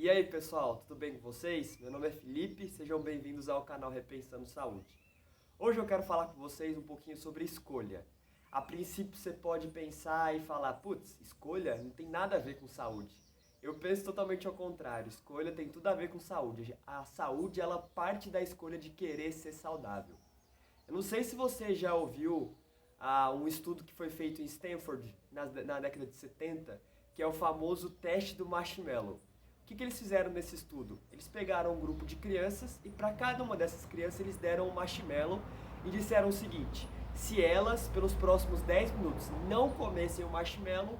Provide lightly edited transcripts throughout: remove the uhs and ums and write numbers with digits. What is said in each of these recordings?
E aí, pessoal, tudo bem com vocês? Meu nome é Felipe, sejam bem-vindos ao canal Repensando Saúde. Hoje eu quero falar com vocês um pouquinho sobre escolha. A princípio você pode pensar e falar, putz, escolha não tem nada a ver com saúde. Eu penso totalmente ao contrário, escolha tem tudo a ver com saúde. A saúde, ela parte da escolha de querer ser saudável. Eu não sei se você já ouviu um estudo que foi feito em Stanford na década de 70, que é o famoso teste do marshmallow. O que eles fizeram nesse estudo? Eles pegaram um grupo de crianças e para cada uma dessas crianças eles deram um marshmallow e disseram o seguinte: se elas, pelos próximos 10 minutos, não comessem o marshmallow,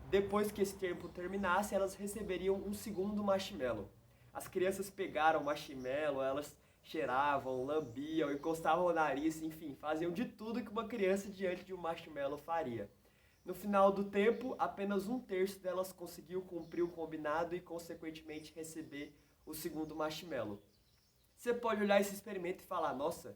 depois que esse tempo terminasse, elas receberiam um segundo marshmallow. As crianças pegaram o marshmallow, elas cheiravam, lambiam, encostavam o nariz, enfim, faziam de tudo que uma criança diante de um marshmallow faria. No final do tempo, apenas um terço delas conseguiu cumprir o combinado e, consequentemente, receber o segundo marshmallow. Você pode olhar esse experimento e falar, nossa,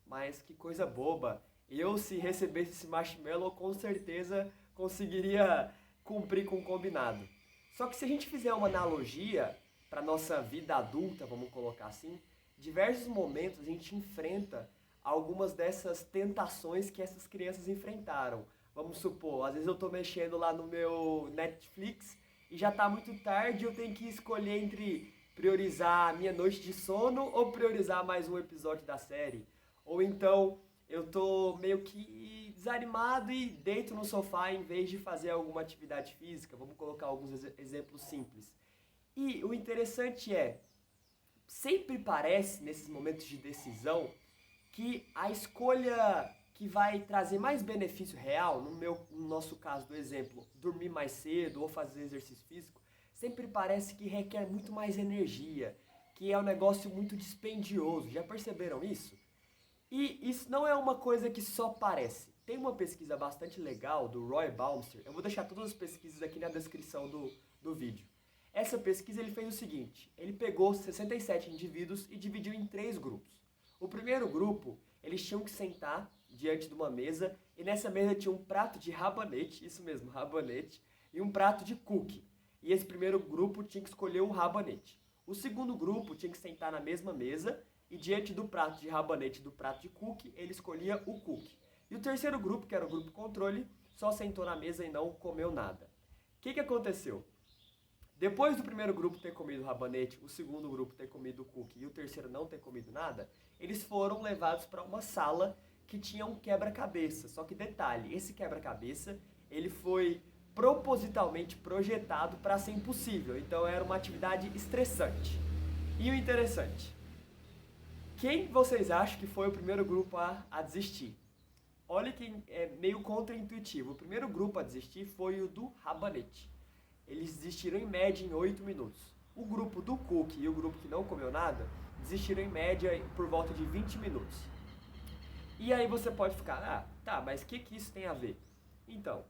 mas que coisa boba. Eu, se recebesse esse marshmallow, com certeza conseguiria cumprir com o combinado. Só que se a gente fizer uma analogia para a nossa vida adulta, vamos colocar assim, diversos momentos a gente enfrenta algumas dessas tentações que essas crianças enfrentaram. Vamos supor, às vezes eu estou mexendo lá no meu Netflix e já está muito tarde e eu tenho que escolher entre priorizar a minha noite de sono ou priorizar mais um episódio da série. Ou então eu tô meio que desanimado e deito no sofá em vez de fazer alguma atividade física. Vamos colocar alguns exemplos simples. E o interessante é, sempre parece nesses momentos de decisão que a escolha que vai trazer mais benefício real, no nosso caso do exemplo, dormir mais cedo ou fazer exercício físico, sempre parece que requer muito mais energia, que é um negócio muito dispendioso. Já perceberam isso? E isso não é uma coisa que só parece. Tem uma pesquisa bastante legal do Roy Baumeister, eu vou deixar todas as pesquisas aqui na descrição do vídeo. Essa pesquisa ele fez o seguinte, ele pegou 67 indivíduos e dividiu em 3 grupos. O primeiro grupo, eles tinham que sentar diante de uma mesa e nessa mesa tinha um prato de rabanete, isso mesmo, rabanete, e um prato de cookie. E esse primeiro grupo tinha que escolher o rabanete. O segundo grupo tinha que sentar na mesma mesa e diante do prato de rabanete e do prato de cookie, ele escolhia o cookie. E o terceiro grupo, que era o grupo controle, só sentou na mesa e não comeu nada. O que aconteceu? Depois do primeiro grupo ter comido o rabanete, o segundo grupo ter comido o cookie e o terceiro não ter comido nada, eles foram levados para uma sala que tinha um quebra-cabeça. Só que detalhe, esse quebra-cabeça, ele foi propositalmente projetado para ser impossível. Então era uma atividade estressante. E o interessante, quem vocês acham que foi o primeiro grupo a desistir? Olha que é meio contraintuitivo. O primeiro grupo a desistir foi o do rabanete. Eles desistiram em média em 8 minutos. O grupo do cookie e o grupo que não comeu nada desistiram em média por volta de 20 minutos. E aí você pode ficar, tá, mas o que isso tem a ver? Então,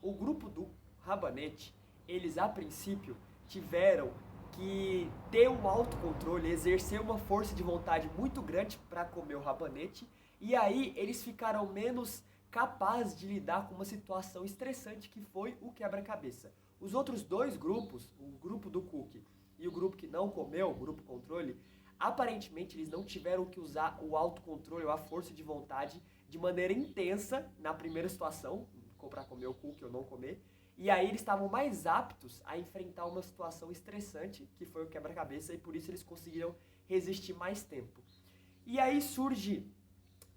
o grupo do rabanete, eles a princípio tiveram que ter um autocontrole, exercer uma força de vontade muito grande para comer o rabanete, e aí eles ficaram menos capazes de lidar com uma situação estressante que foi o quebra-cabeça. Os outros dois grupos, o grupo do cookie e o grupo que não comeu, o grupo controle, aparentemente eles não tiveram que usar o autocontrole ou a força de vontade de maneira intensa na primeira situação, para comer o cookie ou não comer, e aí eles estavam mais aptos a enfrentar uma situação estressante, que foi o quebra-cabeça, e por isso eles conseguiram resistir mais tempo. E aí surge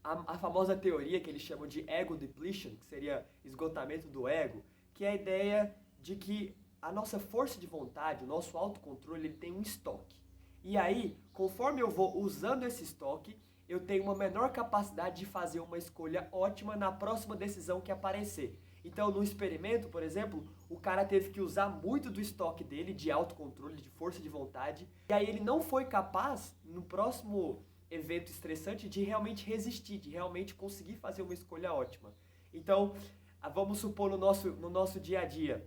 a famosa teoria que eles chamam de ego depletion, que seria esgotamento do ego, que é a ideia de que a nossa força de vontade, o nosso autocontrole, ele tem um estoque. E aí, conforme eu vou usando esse estoque, eu tenho uma menor capacidade de fazer uma escolha ótima na próxima decisão que aparecer. Então, no experimento, por exemplo, o cara teve que usar muito do estoque dele, de autocontrole, de força de vontade, e aí ele não foi capaz, no próximo evento estressante, de realmente resistir, de realmente conseguir fazer uma escolha ótima. Então, vamos supor no nosso dia a dia,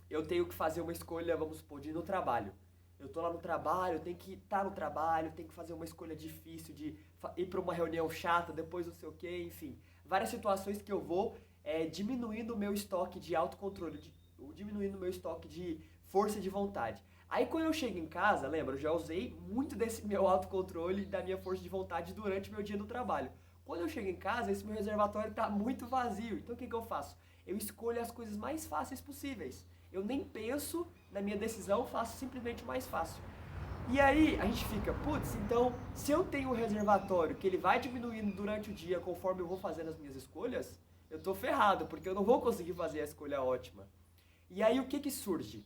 eu tenho que fazer uma escolha, vamos supor, de ir no trabalho. Eu tô lá no trabalho, eu tenho que estar no trabalho, tenho que fazer uma escolha difícil de ir para uma reunião chata, depois não sei o que, enfim. Várias situações que eu vou diminuindo o meu estoque de autocontrole, diminuindo o meu estoque de força de vontade. Aí quando eu chego em casa, lembra, eu já usei muito desse meu autocontrole, da minha força de vontade durante o meu dia no trabalho. Quando eu chego em casa, esse meu reservatório está muito vazio. Então o que eu faço? Eu escolho as coisas mais fáceis possíveis. Eu nem penso na minha decisão, faço simplesmente o mais fácil. E aí a gente fica, putz, então se eu tenho um reservatório que ele vai diminuindo durante o dia conforme eu vou fazendo as minhas escolhas, eu tô ferrado, porque eu não vou conseguir fazer a escolha ótima. E aí o que surge?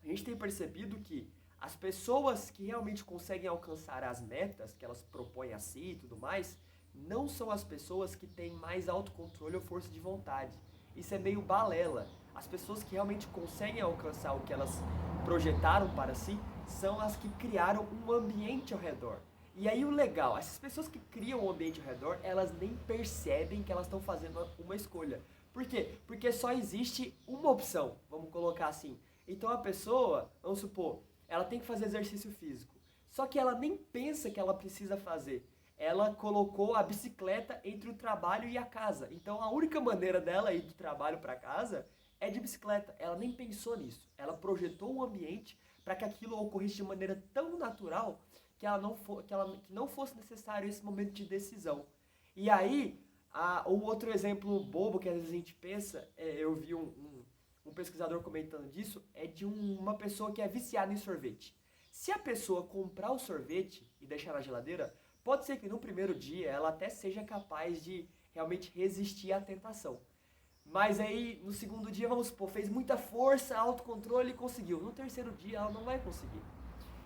A gente tem percebido que as pessoas que realmente conseguem alcançar as metas que elas propõem a si e tudo mais, não são as pessoas que têm mais autocontrole ou força de vontade. Isso é meio balela. As pessoas que realmente conseguem alcançar o que elas projetaram para si são as que criaram um ambiente ao redor. E aí o legal, essas pessoas que criam um ambiente ao redor, elas nem percebem que elas estão fazendo uma escolha. Por quê? Porque só existe uma opção, vamos colocar assim. Então a pessoa, vamos supor, ela tem que fazer exercício físico. Só que ela nem pensa que ela precisa fazer. Ela colocou a bicicleta entre o trabalho e a casa. Então a única maneira dela ir do trabalho para casa é de bicicleta. Ela nem pensou nisso. Ela projetou um ambiente para que aquilo ocorresse de maneira tão natural que não fosse necessário esse momento de decisão. E aí, um outro exemplo bobo que às vezes a gente pensa, eu vi um pesquisador comentando disso, é de uma pessoa que é viciada em sorvete. Se a pessoa comprar o sorvete e deixar na geladeira, pode ser que no primeiro dia ela até seja capaz de realmente resistir à tentação. Mas aí, no segundo dia, vamos supor, fez muita força, autocontrole e conseguiu. No terceiro dia, ela não vai conseguir.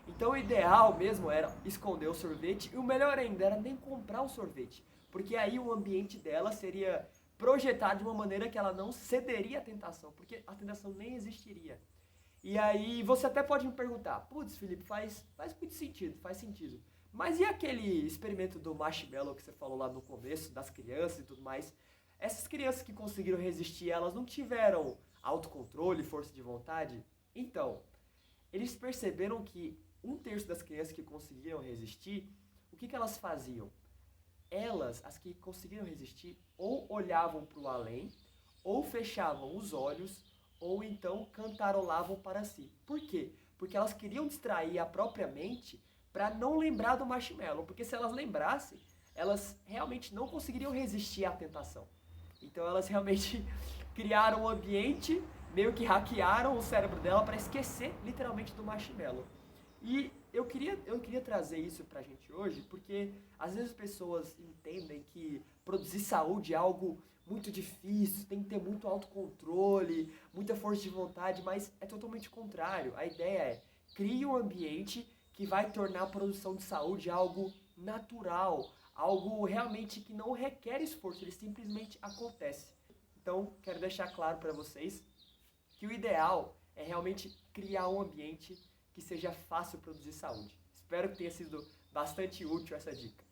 Então, o ideal mesmo era esconder o sorvete e o melhor ainda era nem comprar o sorvete. Porque aí o ambiente dela seria projetado de uma maneira que ela não cederia à tentação, porque a tentação nem existiria. E aí você até pode me perguntar, putz, Felipe, faz muito sentido, faz sentido. Mas e aquele experimento do marshmallow que você falou lá no começo, das crianças e tudo mais? Essas crianças que conseguiram resistir, elas não tiveram autocontrole, força de vontade? Então, eles perceberam que um terço das crianças que conseguiram resistir, o que elas faziam? Elas, as que conseguiram resistir, ou olhavam para o além, ou fechavam os olhos, ou então cantarolavam para si. Por quê? Porque elas queriam distrair a própria mente para não lembrar do marshmallow. Porque se elas lembrassem, elas realmente não conseguiriam resistir à tentação. Então elas realmente criaram um ambiente, meio que hackearam o cérebro dela para esquecer literalmente do marshmallow. E eu queria trazer isso pra gente hoje, porque às vezes as pessoas entendem que produzir saúde é algo muito difícil, tem que ter muito autocontrole, muita força de vontade, mas é totalmente o contrário. A ideia é, crie um ambiente que vai tornar a produção de saúde algo natural, algo realmente que não requer esforço, ele simplesmente acontece. Então, quero deixar claro para vocês que o ideal é realmente criar um ambiente que seja fácil produzir saúde. Espero que tenha sido bastante útil essa dica.